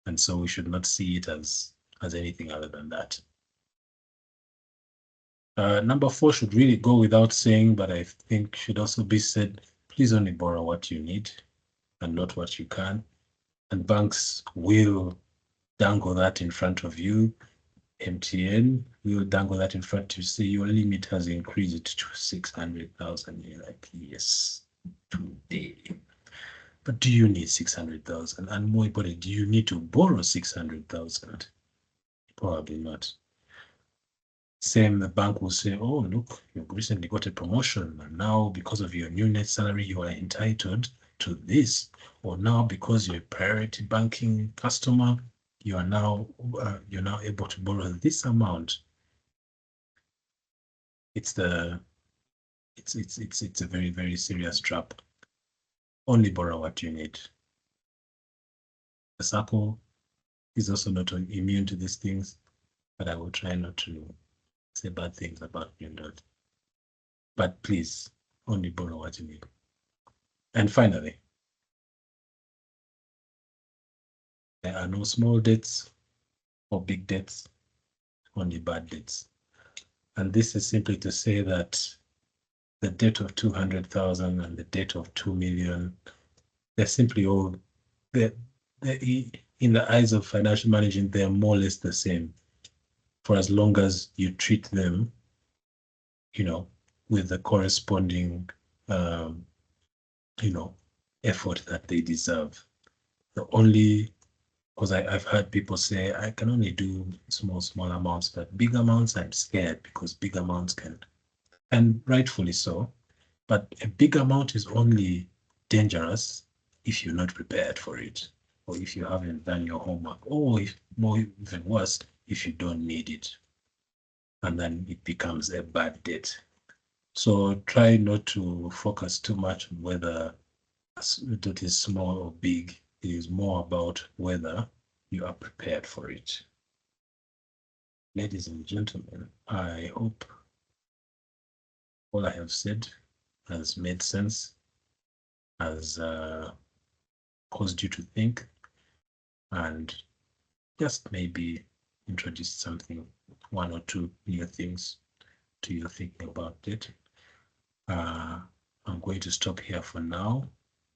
And so we should not see it as as anything other than that. Number 4 should really go without saying, but I think should also be said, please only borrow what you need and not what you can. And banks will dangle that in front of you. MTN will dangle that in front of you, say your limit has increased to 600,000. You're like, yes, today. But do you need 600,000? And more importantly, do you need to borrow 600,000? Probably not. Same, the bank will say, oh, look, you've recently got a promotion, and now because of your new net salary, you are entitled to this. Or now because you're a priority banking customer, you're now able to borrow this amount. It's a very, very serious trap. Only borrow what you need. The circle is also not immune to these things, but I will try not to say bad things about Yundot. But please, only borrow what you need. And finally, there are no small debts or big debts, only bad debts. And this is simply to say that the debt of 200,000 and the debt of 2 million, they're simply all, they're, in the eyes of financial management, they're more or less the same, for as long as you treat them, with the corresponding, effort that they deserve. The only, because I've heard people say, I can only do small amounts, but big amounts, I'm scared because big amounts can, and rightfully so, but a big amount is only dangerous if you're not prepared for it, or if you haven't done your homework, or if more even worse, if you don't need it, and then it becomes a bad debt. So try not to focus too much on whether it is small or big. It is more about whether you are prepared for it. Ladies and gentlemen, I hope all I have said has made sense, has caused you to think, and just maybe introduced something, one or two new things to your thinking about it. I'm going to stop here for now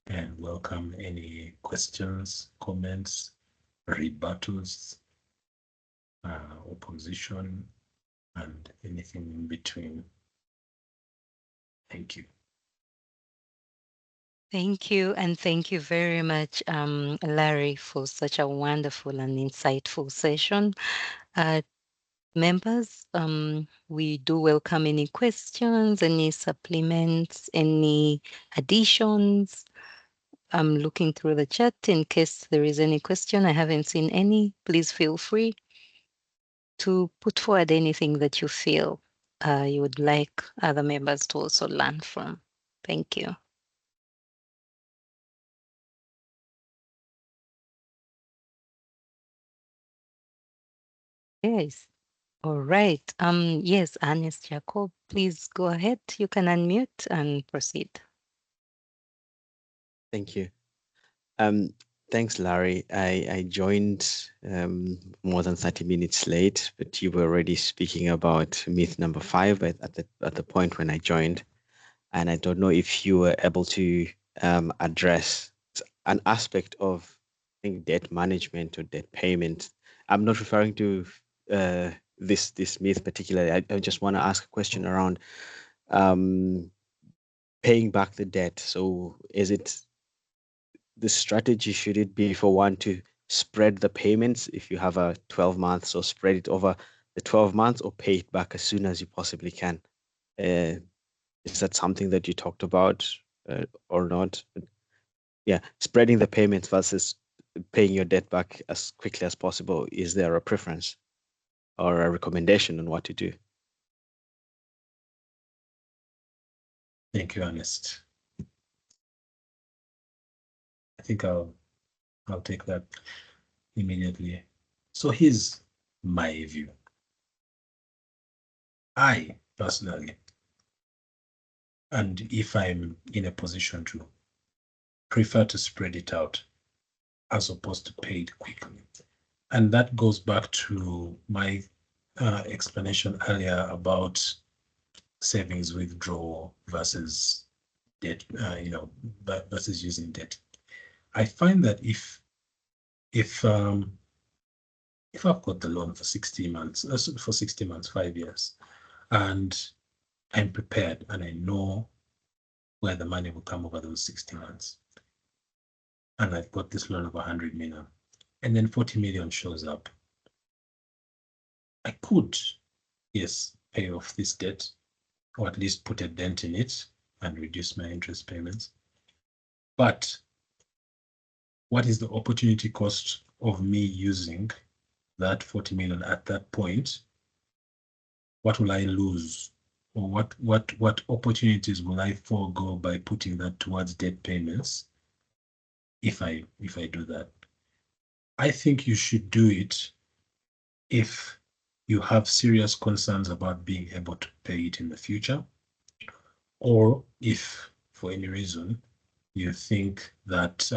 and welcome any questions, comments, rebuttals, opposition, and anything in between. Thank you. Thank you, and thank you very much, Larry, for such a wonderful and insightful session. Members, we do welcome any questions, any supplements, any additions. I'm looking through the chat in case there is any question. I haven't seen any. Please feel free to put forward anything that you feel you would like other members to also learn from. Thank you. Yes. All right. Yes, Ernest Jacob, please go ahead. You can unmute and proceed. Thank you. Thanks, Larry. I joined more than 30 minutes late, but you were already speaking about myth number 5 at the point when I joined, and I don't know if you were able to address an aspect of, I think, debt management or debt payment. I'm not referring to this myth particularly. I just want to ask a question around paying back the debt. So is it the strategy, should it be for one to spread the payments if you have a 12 months, or spread it over the 12 months, or pay it back as soon as you possibly can? Is that something that you talked about or not? Yeah, spreading the payments versus paying your debt back as quickly as possible. Is there a preference or a recommendation on what to do? Thank you, Ernest. I think I'll take that immediately. So here's my view. I personally, and if I'm in a position to, prefer to spread it out as opposed to pay it quickly. And that goes back to my explanation earlier about savings withdrawal versus debt, versus using debt. I find that if I've got the loan for 60 months, 5 years, and I'm prepared and I know where the money will come over those 60 months, and I've got this loan of 100 million, and then 40 million shows up, I could, yes, pay off this debt, or at least put a dent in it and reduce my interest payments. But what is the opportunity cost of me using that 40 million at that point? What will I lose? Or what opportunities will I forego by putting that towards debt payments if I do that? I think you should do it if you have serious concerns about being able to pay it in the future, or if for any reason you think that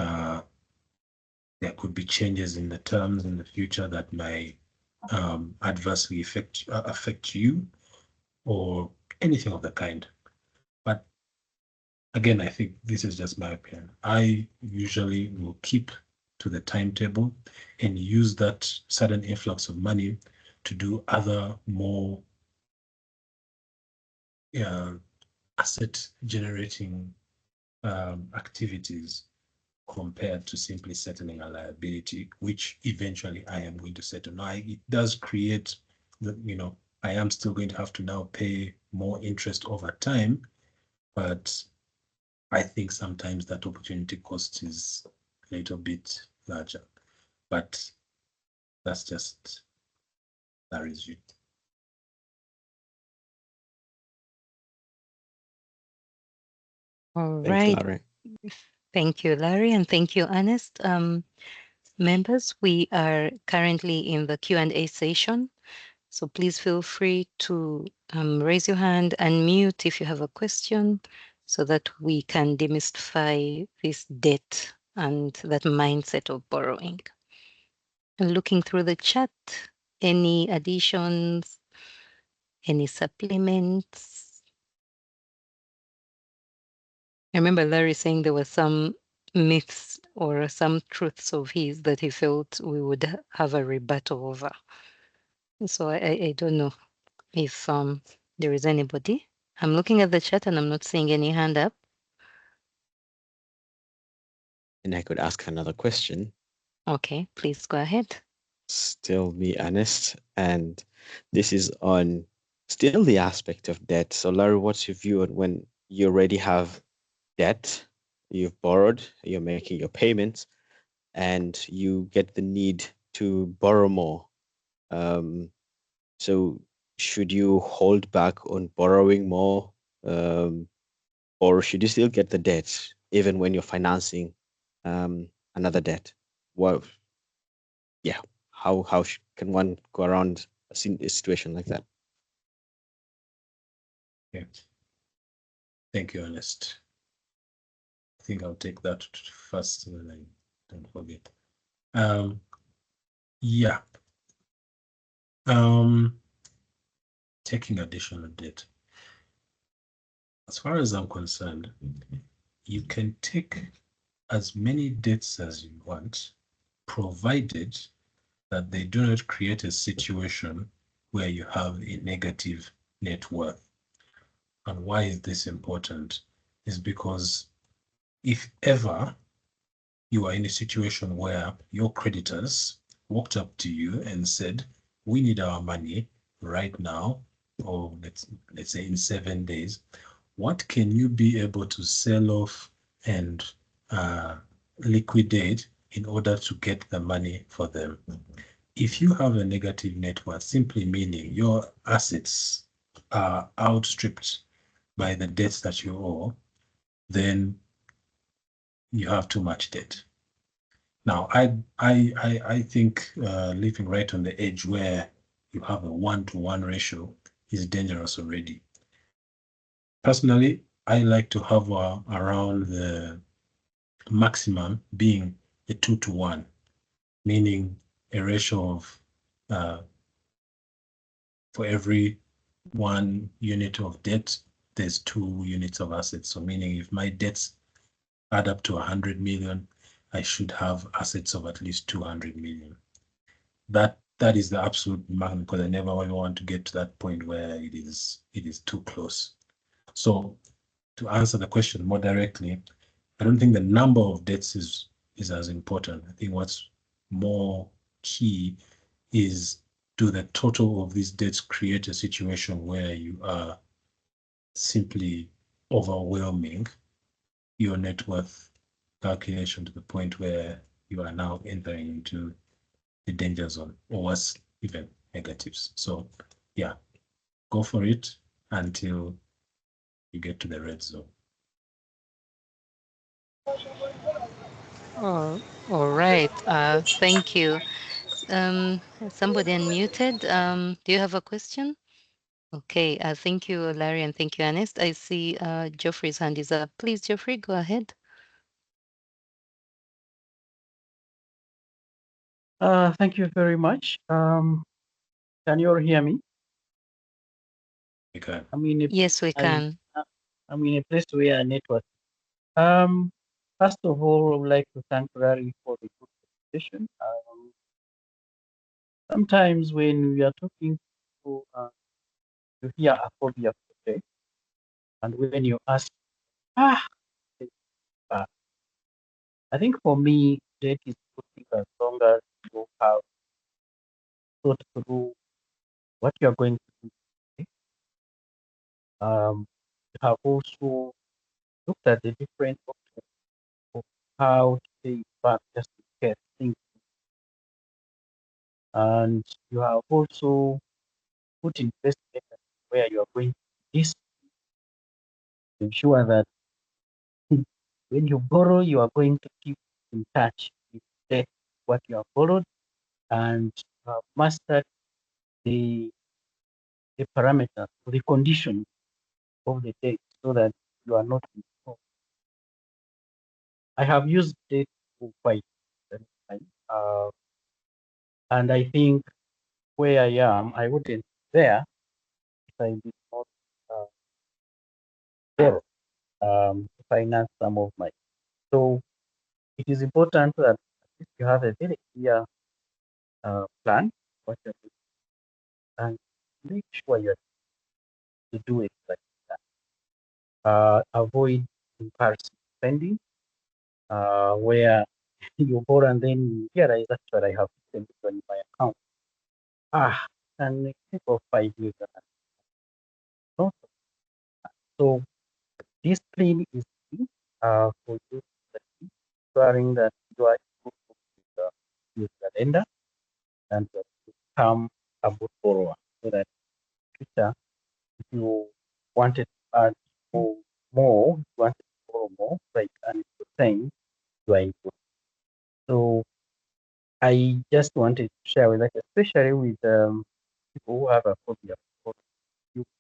there could be changes in the terms in the future that may adversely affect you, or anything of the kind. But again, I think this is just my opinion. I usually will keep to the timetable and use that sudden influx of money to do other more asset generating activities, compared to simply settling a liability, which eventually I am going to settle. Now, it does create I am still going to have to now pay more interest over time, but I think sometimes that opportunity cost is a little bit larger. But that's just Larry's view. All Thanks, right. Larry. Thank you, Larry, and thank you, Ernest. Members, we are currently in the Q&A session, so please feel free to raise your hand and mute if you have a question, so that we can demystify this debt and that mindset of borrowing. And looking through the chat, any additions, any supplements? I remember Larry saying there were some myths or some truths of his that he felt we would have a rebuttal over. So I don't know if there is anybody. I'm looking at the chat and I'm not seeing any hand up. And I could ask another question. Okay, please go ahead. Still be honest. And this is on still the aspect of debt. So, Larry, what's your view on when you already have debt, you've borrowed, you're making your payments, and you get the need to borrow more? So, should you hold back on borrowing more, or should you still get the debt even when you're financing another debt? Well, yeah. How can one go around a situation like that? Yeah. Thank you, Ernest. I think I'll take that first so that I don't forget. Yeah. Taking additional debt. As far as I'm concerned, you can take as many debts as you want, provided that they do not create a situation where you have a negative net worth. And why is this important? Is because if ever you are in a situation where your creditors walked up to you and said, we need our money right now, or let's say in 7 days, what can you be able to sell off and liquidate in order to get the money for them? If you have a negative net worth, simply meaning your assets are outstripped by the debts that you owe, then you have too much debt. Now, I think living right on the edge where you have a 1-to-1 ratio is dangerous already. Personally, I like to have around the maximum being a 2-to-1, meaning a ratio of for every 1 unit of debt, there's 2 units of assets. So meaning if my debts add up to 100 million, I should have assets of at least 200 million. That is the absolute maximum, because I never ever want to get to that point where it is too close. So to answer the question more directly, I don't think the number of debts is as important. I think what's more key is, do the total of these debts create a situation where you are simply overwhelming your net worth calculation to the point where you are now entering into the danger zone, or worse, even negatives. So yeah, go for it until you get to the red zone. Oh, all right. Thank you. Somebody unmuted. Do you have a question? Okay. Thank you, Larry, and thank you, Ernest. I see Geoffrey's hand is up. Please, Geoffrey, go ahead. Thank you very much. Can you all hear me? You can. Yes, we can. I'm in a place where network. First of all, I would like to thank Larry for the good presentation. Sometimes when we are talking to you hear a phobia today, and when you ask, I think for me, that is good thing as long as you have thought through what you are going to do today. You have also looked at the different options of how to pay back just in case things, and you have also put in place measures where you are going to this to ensure that when you borrow, you are going to keep in touch with what you have borrowed, and master the parameters, the conditions of the debt, so that you are not in trouble. I have used debt for quite some time, and I think where I am, I wouldn't be there if I did not borrow to finance some of my. So it is important that at least you have a very clear plan what you're doing, and make sure you're to do it like that. Avoid impulsive spending, where you borrow and then you realize actually I have 10 million in my account. And it take off 5 years. So discipline is key for you, ensuring that you are able to use the lender and to become a good borrower, so that in future, if you wanted to add more, you wanted to borrow more, like and it's the same, you are able. So I just wanted to share with that, especially with people who have a phobia.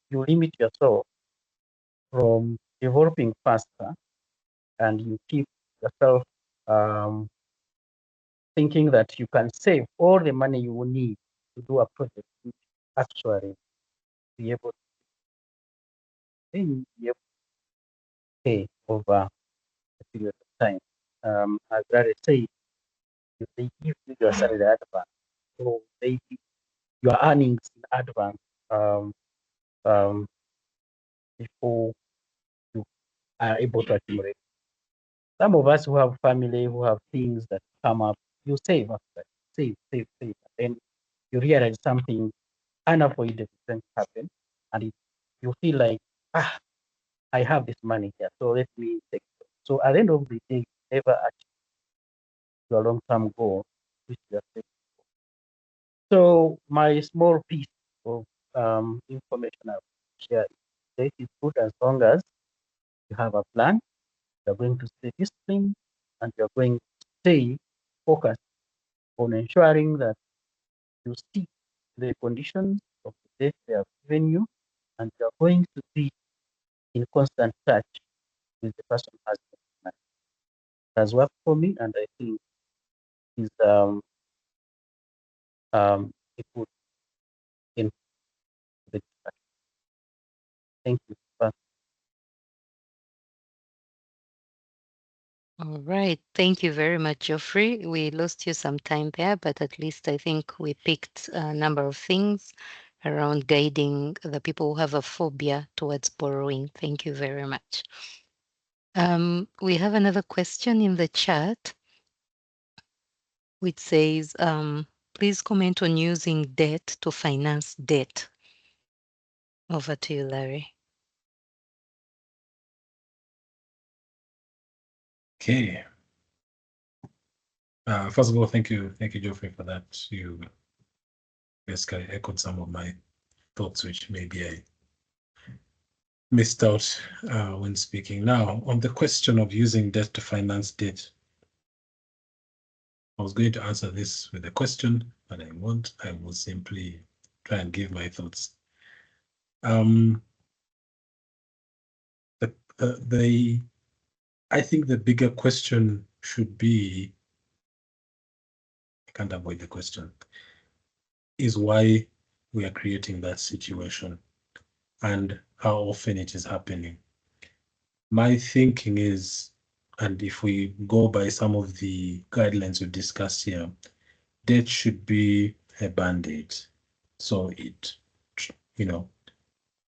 You limit yourself from developing faster, and you keep yourself thinking that you can save all the money you will need to do a project, which actually be able to be able to pay over a period of time. As Larry said, they give you your salary advance, so they give your earnings in advance um, before you are able to accumulate. Some of us who have family, who have things that come up, you save after, save, save, save. And then you realize something unavoidable can happen, and you feel like, I have this money here, so let me take it. So at the end of the day, you never achieve your long-term goal, which you are setting. So my small piece of information I will share is good as long as you have a plan, you're going to stay disciplined, and you're going to stay focused on ensuring that you stick to the conditions of the debt they have given you, and you're going to be in constant touch with the person who has the money. It has worked for me, and I think is it would improve the discussion. Thank you. All right. Thank you very much, Geoffrey. We lost you some time there, but at least I think we picked a number of things around guiding the people who have a phobia towards borrowing. Thank you very much. We have another question in the chat which says, please comment on using debt to finance debt. Over to you, Larry. Okay. First of all, thank you, Geoffrey, for that. You basically echoed some of my thoughts, which maybe I missed out when speaking. Now, on the question of using debt to finance debt, I was going to answer this with a question, but I won't. I will simply try and give my thoughts. I think the bigger question should be, I can't avoid the question, is why we are creating that situation and how often it is happening. My thinking is, and if we go by some of the guidelines we've discussed here, debt should be a band-aid. So it,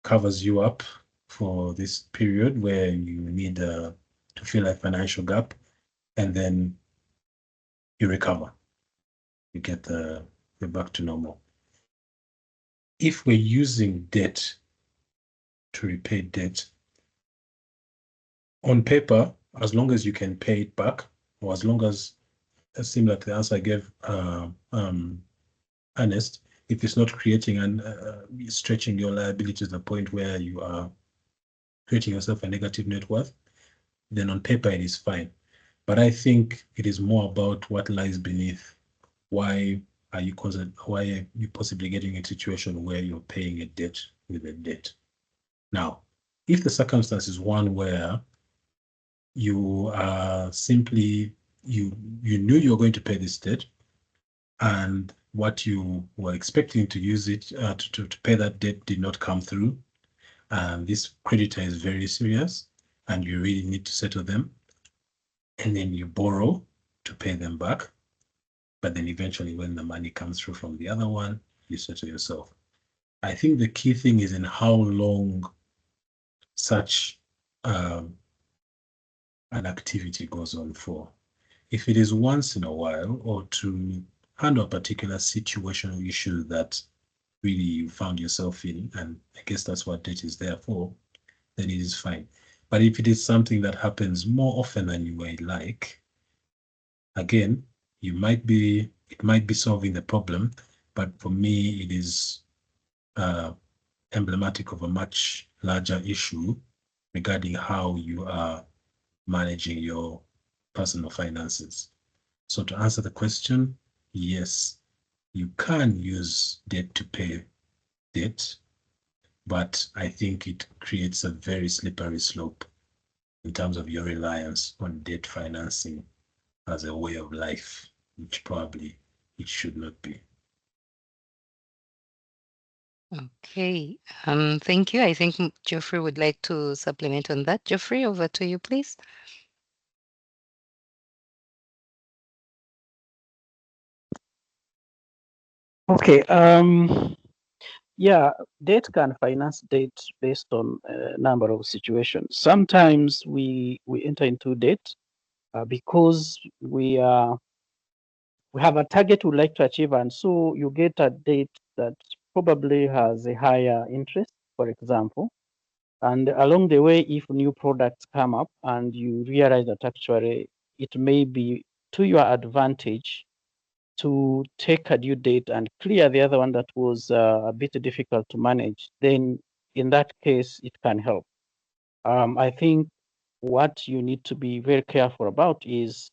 covers you up for this period where you need to fill a financial gap, and then you recover. You get you're back to normal. If we're using debt to repay debt, on paper, as long as you can pay it back, or as long as, similar to the answer I gave Ernest, if it's not creating and stretching your liability to the point where you are creating yourself a negative net worth, then on paper it is fine. But I think it is more about what lies beneath. Why are you possibly getting a situation where you're paying a debt with a debt? Now, if the circumstance is one where you are simply, you knew you were going to pay this debt, and what you were expecting to use it to pay that debt did not come through, and this creditor is very serious, and you really need to settle them, and then you borrow to pay them back, but then eventually when the money comes through from the other one, you settle yourself. I think the key thing is in how long such an activity goes on for. If it is once in a while, or to handle a particular situational issue that really you found yourself in, and I guess that's what debt is there for, then it is fine. But if it is something that happens more often than you might like, again, it might be solving the problem, but for me, it is emblematic of a much larger issue regarding how you are managing your personal finances. So to answer the question, yes, you can use debt to pay debt, but I think it creates a very slippery slope in terms of your reliance on debt financing as a way of life, which probably it should not be. Okay, thank you. I think Geoffrey would like to supplement on that. Geoffrey, over to you, please. Okay. Yeah, debt can finance debt based on a number of situations. Sometimes we enter into debt because we have a target we'd like to achieve, and so you get a debt that probably has a higher interest, for example. And along the way, if new products come up and you realize that actually it may be to your advantage to take a due date and clear the other one that was a bit difficult to manage, then in that case, it can help. I think what you need to be very careful about is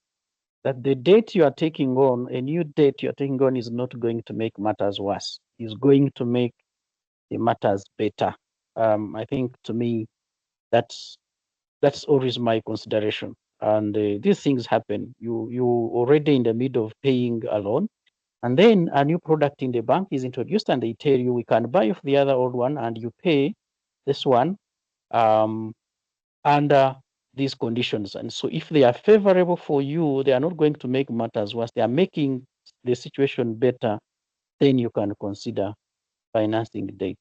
that the date you are taking on, a new date you're taking on, is not going to make matters worse. It's going to make the matters better. I think to me, that's always my consideration. And these things happen. You already in the middle of paying a loan, And then a new product in the bank is introduced and they tell you we can buy off the other old one and you pay this one under these conditions. And so if they are favorable for you, they are not going to make matters worse. They are making the situation better. Then you can consider financing the debt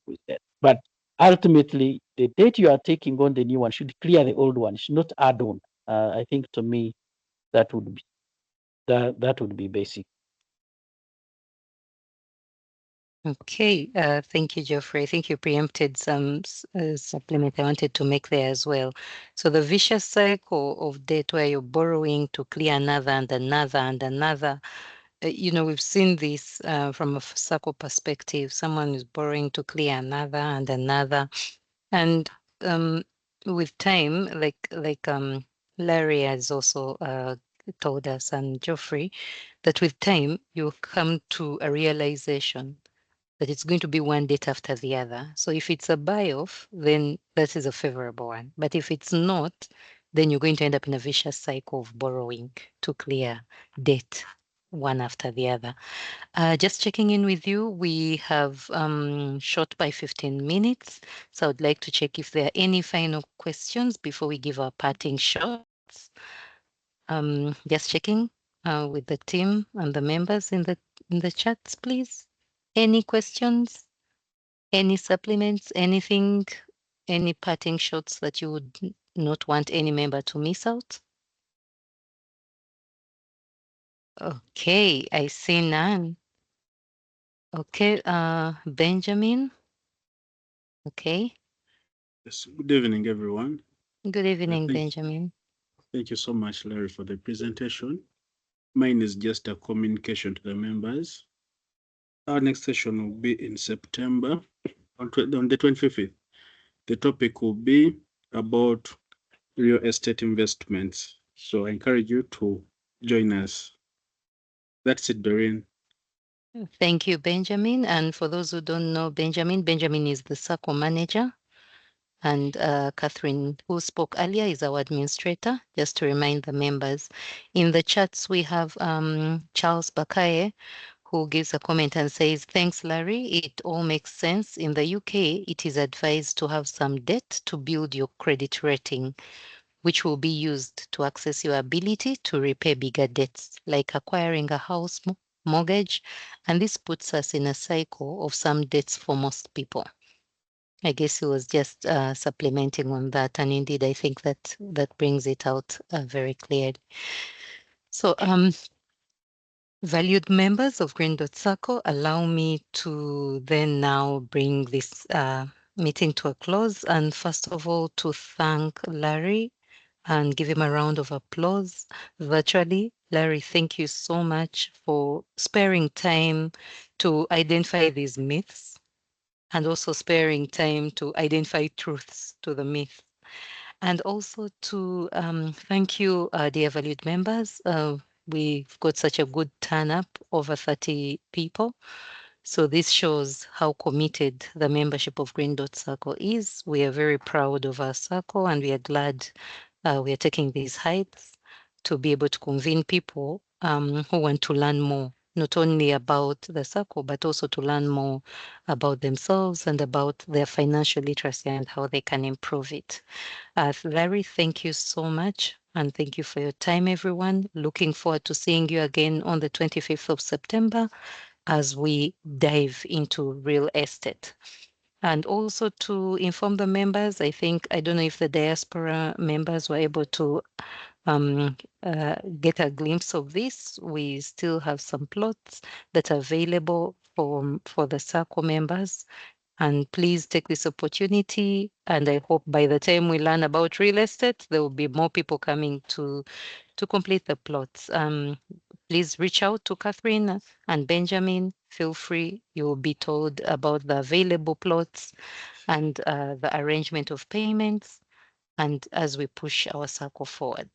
with that. But ultimately, the debt you are taking on the new one should clear the old one, should not add on. I think to me that would be that would be basic. Okay, thank you, Geoffrey. I think you preempted some supplement I wanted to make there as well. So the vicious cycle of debt where you're borrowing to clear another and another and another. We've seen this from a circle perspective. Someone is borrowing to clear another and another. And with time, like Larry has also told us and Geoffrey, that with time you come to a realization that it's going to be one date after the other. So if it's a buy-off, then that is a favorable one. But if it's not, then you're going to end up in a vicious cycle of borrowing to clear debt one after the other. Just checking in with you, we have shot by 15 minutes. So I'd like to check if there are any final questions before we give our parting shots. Just checking with the team and the members in the chats, please. Any questions? Any supplements? Anything? Any parting shots that you would not want any member to miss out? Okay, I see none. Okay, Benjamin. Okay. Yes, good evening, everyone. Good evening, Thank Benjamin. you so much, Larry, for the presentation. Mine is just a communication to the members. Our next session will be in September on the 25th. The topic will be about real estate investments. So I encourage you to join us. That's it, Doreen. Thank you, Benjamin. And for those who don't know Benjamin, Benjamin is the circle manager. And Catherine, who spoke earlier, is our administrator, just to remind the members. In the chats, we have Charles Bakaye, who gives a comment and says, thanks, Larry. It all makes sense. In the UK, it is advised to have some debt to build your credit rating, which will be used to access your ability to repay bigger debts, like acquiring a house mortgage. And this puts us in a cycle of some debts for most people. I guess he was just supplementing on that. And indeed, I think that brings it out very clearly. So valued members of Green Dot Circle, allow me to then now bring this meeting to a close. And first of all, to thank Larry and give him a round of applause virtually. Larry, thank you so much for sparing time to identify these myths and also sparing time to identify truths to the myth. And also to thank you, dear valued members. We've got such a good turn up, over 30 people. So this shows how committed the membership of Green Dot Circle is. We are very proud of our circle and we are glad we are taking these heights to be able to convene people who want to learn more, not only about the circle, but also to learn more about themselves and about their financial literacy and how they can improve it. Larry, thank you so much. And thank you for your time, everyone. Looking forward to seeing you again on the 25th of September as we dive into real estate. And also to inform the members, I don't know if the diaspora members were able to get a glimpse of this. We still have some plots that are available for the circle members. And please take this opportunity. And I hope by the time we learn about real estate, there will be more people coming to complete the plots. Please reach out to Catherine and Benjamin. Feel free. You will be told about the available plots and the arrangement of payments, and as we push our circle forward.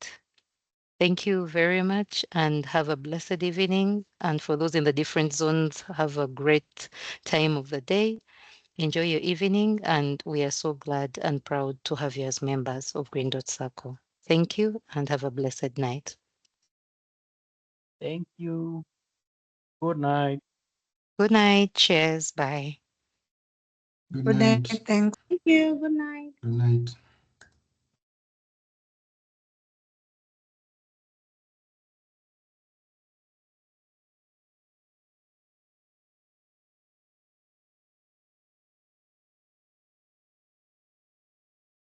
Thank you very much and have a blessed evening. And for those in the different zones, have a great time of the day. Enjoy your evening, and we are so glad and proud to have you as members of Green Dot Circle. Thank you and have a blessed night. Thank you. Good night. Good night. Cheers. Bye. Good night. Thanks. Thank you. Good night. Good night.